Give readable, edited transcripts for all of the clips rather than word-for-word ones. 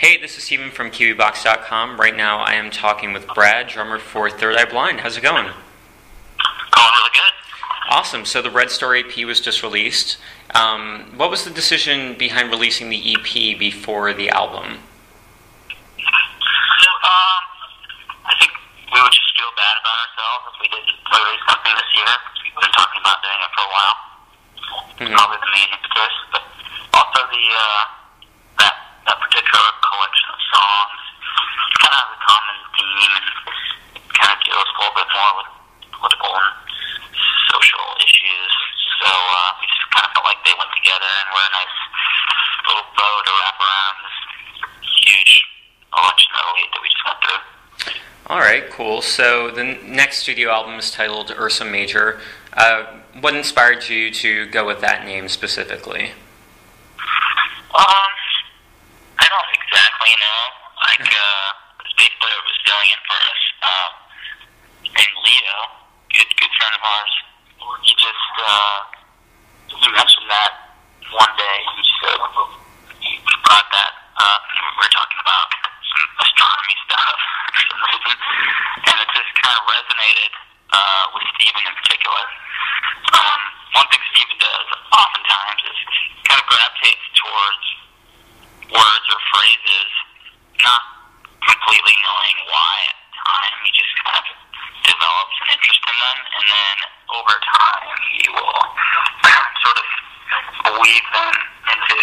Hey, this is Stephen from KiwiBox.com. Right now I am talking with Brad, drummer for Third Eye Blind. How's it going? Going really good. Awesome. So the Red Star EP was just released. What was the decision behind releasing the EP before the album? I think we would just feel bad about ourselves if we didn't release something this year. We've been talking about doing it for a while. Probably the main impetus, but also that particular collection of songs kind of has a common theme and kind of deals a little bit more with political and social issues. So we just kind of felt like they went together and were a nice little bow to wrap around this huge election that we just went through. Alright, cool. So the next studio album is titled Ursa Major. What inspired you to go with that name specifically? I don't exactly know. This bass player was filling in for us, named Leo, good friend of ours. He just, he mentioned that one day. He brought that up, and we were talking about some astronomy stuff for some reason, and it just kind of resonated with Stephen in particular. One thing Stephen does oftentimes is kind of gravitates towards words or phrases, not completely knowing why at the time. He just kind of develops an interest in them, and then over time he will sort of weave them into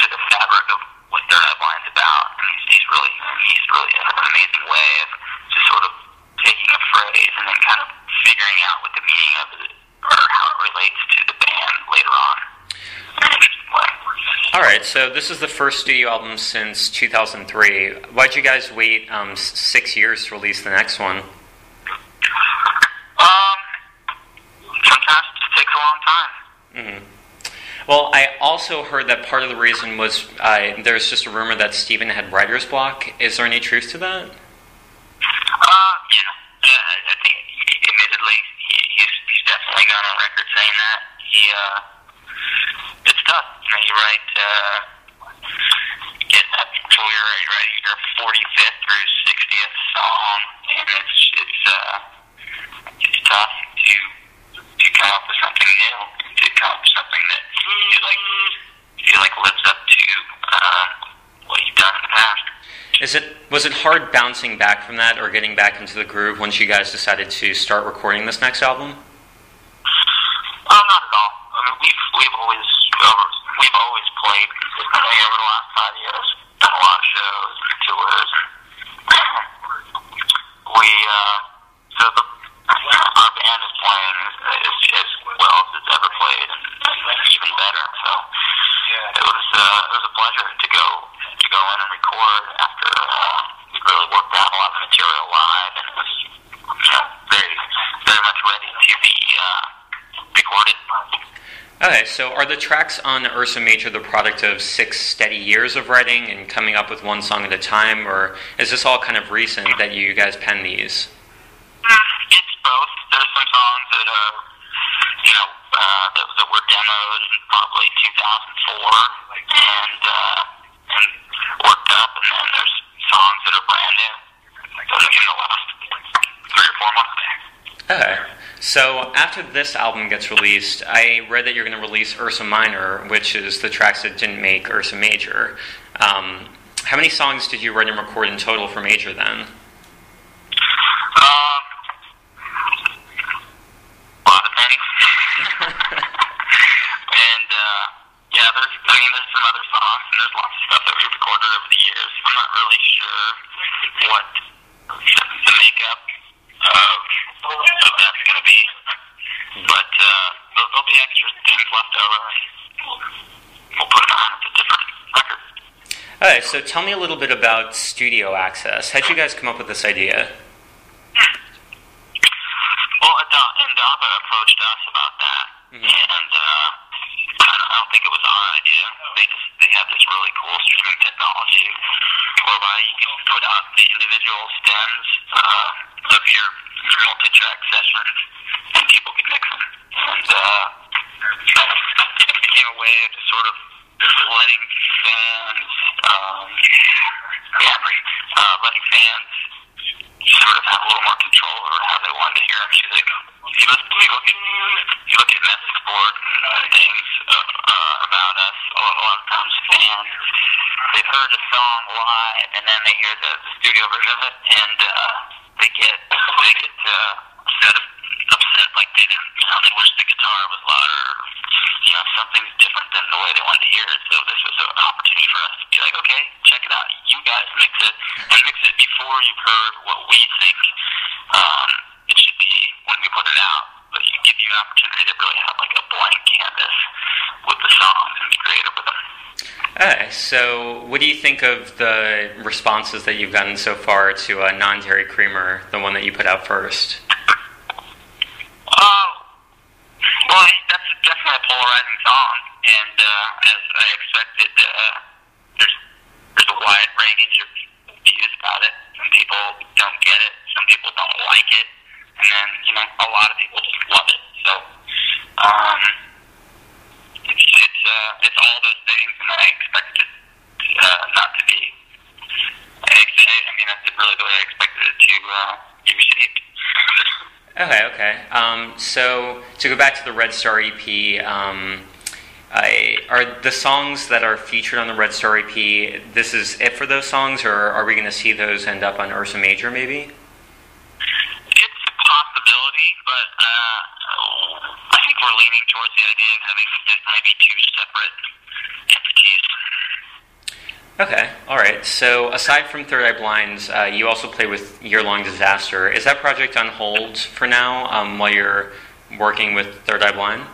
the fabric of what Third Eye Blind's about. And he's really has an amazing way of just sort of taking a phrase and then kind of figuring out what the meaning of it or how it relates to the band later on. Alright, so this is the first studio album since 2003. Why'd you guys wait 6 years to release the next one? Sometimes it just takes a long time. Well, I also heard that part of the reason was there's just a rumor that Stephen had writer's block. Is there any truth to that? I think admittedly he's definitely gone on record saying that. It's tough. You write your 45th through 60th song, and it's tough to come up with something new, to come up with something that you feel like lives up to what you've done in the past. Was it hard bouncing back from that or getting back into the groove once you guys decided to start recording this next album? Not at all. I mean, we've always played consistently over the last 5 years. Done a lot of shows and tours. Our band is playing as well as it's ever played, and even better. So it was a pleasure to go in and record after we really worked out a lot of the material live, and it was very very much ready to be recorded. Okay, so are the tracks on Ursa Major the product of 6 steady years of writing and coming up with one song at a time, or is this all kind of recent that you guys penned these? It's both. There's some songs that are, that were demoed in probably 2004 and worked up, and then there's songs that are brand new, in the last 3 or 4 months. Okay. So after this album gets released, I read that you're going to release Ursa Minor, which is the tracks that didn't make Ursa Major. How many songs did you write and record in total for Major then? A lot of things. And there's some other songs, and there's lots of stuff that we recorded over the years. I'm not really sure what the makeup of that's going to be, but there'll be extra things left over, and we'll put it on as a different record. Alright, so tell me a little bit about Studio Access. How'd you guys come up with this idea? Well, Indaba approached us about that, and I don't think it was our idea. They had this really cool streaming technology whereby you can put out the individual stems of your multi-track sessions, and people could mix them. And it became a way of sort of letting fans, letting fans sort of have a little more control over how they wanted to hear our music. You look at message board and things about us. A lot of times, fans they've heard a song live and then they hear the studio version of it, and they get upset, like they didn't. They wish the guitar was louder. Or, something's different than the way they wanted to hear it. So this was an opportunity for us to be like, okay, check it out. You guys mix it, and mix it before you've heard what we think it should be when we put it out. But you give you an opportunity to really have like a blank canvas with the songs and be creative with them. Okay, so what do you think of the responses that you've gotten so far to Non-Dairy Creamer, the one that you put out first? Well, that's definitely a polarizing song, and as I expected, there's a wide range of views about it. Some people don't get it, some people don't like it, and then, a lot of people just love it. So, it's all those things, and I expected it not to be. That's really the way I expected it to be received. Okay. So to go back to the Red Star EP, are the songs that are featured on the Red Star EP, this is it for those songs, or are we going to see those end up on Ursa Major maybe? It's a possibility, but I think we're leaning towards the idea of having maybe two separate entities. Okay, all right. So aside from Third Eye Blind, you also play with Year Long Disaster. Is that project on hold for now while you're working with Third Eye Blind? No.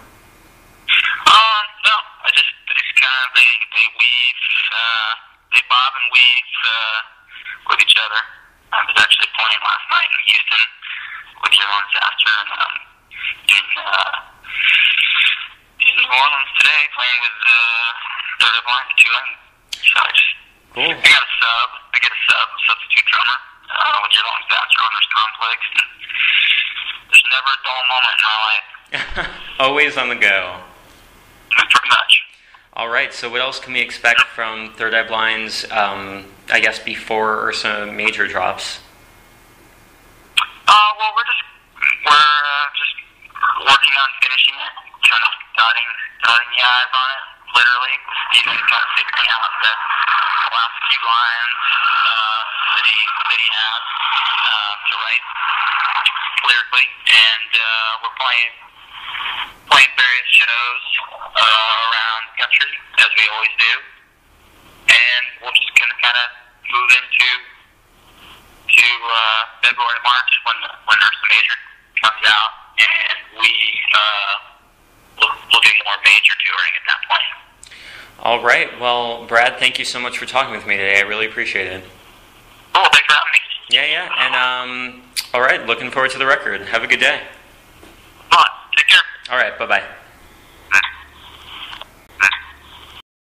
It's kind of they weave, they bob and weave with each other. I was actually playing last night in Houston with Year Long Disaster, and in New Orleans today playing with Third Eye Blind at 2 a.m. So Cool. I get a substitute drummer with Year Long Disaster when there's conflicts. And there's never a dull moment in my life. Always on the go. Pretty much. All right, so what else can we expect from Third Eye Blind's, I guess, before Ursa Major drops? Well, we're just working on finishing it, kind of dotting the I's on it, literally. Stephen kind of figuring out the last few lines that he has to write lyrically, and we're playing various shows around the country, as we always do, and we're just going to kind of move into February, March when Ursa Major comes out, and we'll do more major touring at that point. All right. Well, Brad, thank you so much for talking with me today. I really appreciate it. Cool. Thanks for having me. Yeah. And all right, looking forward to the record. Have a good day. Come on. Take care. All right. Bye-bye.